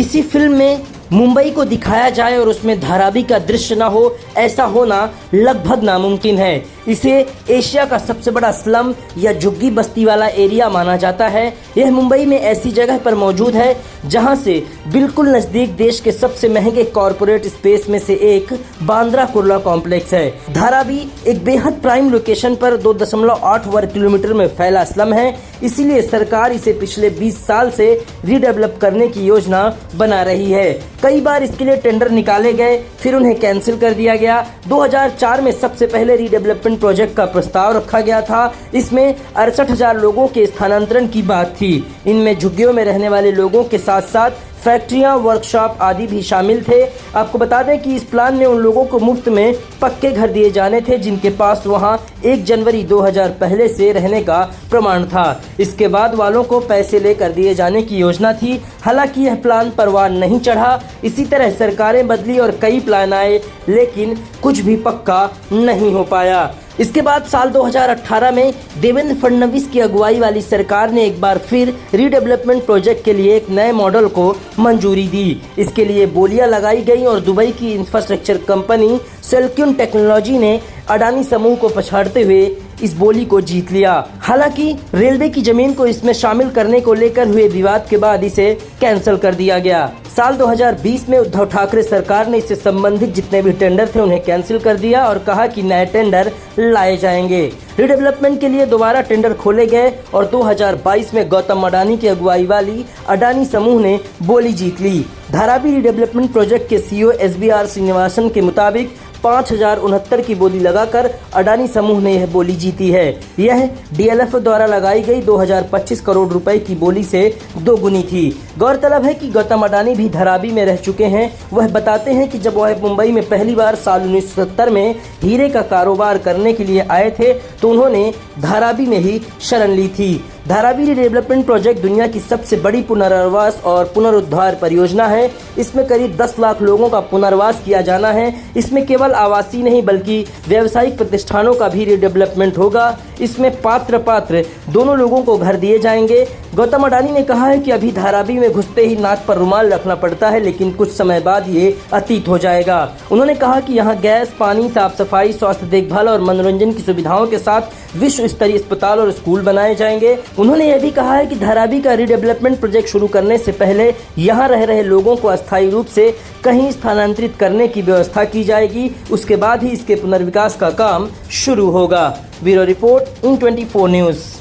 किसी फिल्म में मुंबई को दिखाया जाए और उसमें धारावी का दृश्य ना हो, ऐसा होना लगभग नामुमकिन है। इसे एशिया का सबसे बड़ा स्लम या झुग्गी बस्ती वाला एरिया माना जाता है। यह मुंबई में ऐसी जगह पर मौजूद है जहां से बिल्कुल नजदीक देश के सबसे महंगे कॉरपोरेट स्पेस में से एक बांद्रा कुर्ला कॉम्प्लेक्स है। धारावी एक बेहद प्राइम लोकेशन पर 2.8 वर्ग किलोमीटर में फैला स्लम है, इसीलिए सरकार इसे पिछले 20 साल से रीडेवलप करने की योजना बना रही है। कई बार इसके लिए टेंडर निकाले गए, फिर उन्हें कैंसिल कर दिया गया। 2004 में सबसे पहले रीडेवलपमेंट प्रोजेक्ट का प्रस्ताव रखा गया था। इसमें 68,000 लोगों के स्थानांतरण की बात थी। इनमें झुग्गियों में रहने वाले लोगों के साथ साथ फैक्ट्रियां, वर्कशॉप आदि भी शामिल थे। आपको बता दें कि इस प्लान में उन लोगों को मुफ्त में पक्के घर दिए जाने थे जिनके पास वहां 1 जनवरी 2000 पहले से रहने का प्रमाण था। इसके बाद वालों को पैसे लेकर दिए जाने की योजना थी। हालांकि यह प्लान परवान नहीं चढ़ा। इसी तरह सरकारें बदली और कई प्लान आए, लेकिन कुछ भी पक्का नहीं हो पाया। इसके बाद साल 2018 में देवेंद्र फडणवीस की अगुवाई वाली सरकार ने एक बार फिर रीडेवलपमेंट प्रोजेक्ट के लिए एक नए मॉडल को मंजूरी दी। इसके लिए बोलियां लगाई गई और दुबई की इंफ्रास्ट्रक्चर कंपनी सेल्क्यून टेक्नोलॉजी ने अडानी समूह को पछाड़ते हुए इस बोली को जीत लिया। हालांकि रेलवे की जमीन को इसमें शामिल करने को लेकर हुए विवाद के बाद इसे कैंसिल कर दिया गया। साल 2020 में उद्धव ठाकरे सरकार ने इससे संबंधित जितने भी टेंडर थे उन्हें कैंसिल कर दिया और कहा कि नए टेंडर लाए जाएंगे। रीडेवलपमेंट के लिए दोबारा टेंडर खोले गए और 2022 में गौतम अडानी की अगुवाई वाली अडानी समूह ने बोली जीत ली। धारावी रीडेवलपमेंट प्रोजेक्ट के सीईओ SBR श्रीनिवासन के मुताबिक 5069 की बोली लगाकर अडानी समूह ने यह बोली जीती है। यह DLF द्वारा लगाई गई 2025 करोड़ रुपए की बोली से दोगुनी थी। गौरतलब है कि गौतम अडानी भी धारावी में रह चुके हैं। वह बताते हैं कि जब वह मुंबई में पहली बार साल 1970 में हीरे का कारोबार करने के लिए आए थे तो उन्होंने धारावी में ही शरण ली थी। धारावी रीडेवलपमेंट प्रोजेक्ट दुनिया की सबसे बड़ी पुनर्वास और पुनरुद्धार परियोजना है। इसमें करीब 10 लाख लोगों का पुनर्वास किया जाना है। इसमें केवल आवासीय नहीं बल्कि व्यावसायिक प्रतिष्ठानों का भी रीडेवलपमेंट होगा। इसमें पात्र दोनों लोगों को घर दिए जाएंगे। गौतम अडानी ने कहा है कि अभी धारावी में घुसते ही नाक पर रुमाल रखना पड़ता है, लेकिन कुछ समय बाद ये अतीत हो जाएगा। उन्होंने कहा कि यहाँ गैस, पानी, साफ सफाई, स्वास्थ्य देखभाल और मनोरंजन की सुविधाओं के साथ विश्व स्तरीय अस्पताल और स्कूल बनाए जाएंगे। उन्होंने यह भी कहा है कि धारावी का रीडेवलपमेंट प्रोजेक्ट शुरू करने से पहले यहाँ रह रहे लोगों को अस्थायी रूप से कहीं स्थानांतरित करने की व्यवस्था की जाएगी। उसके बाद ही इसके पुनर्विकास का काम शुरू होगा। Bureau report, IN24 news.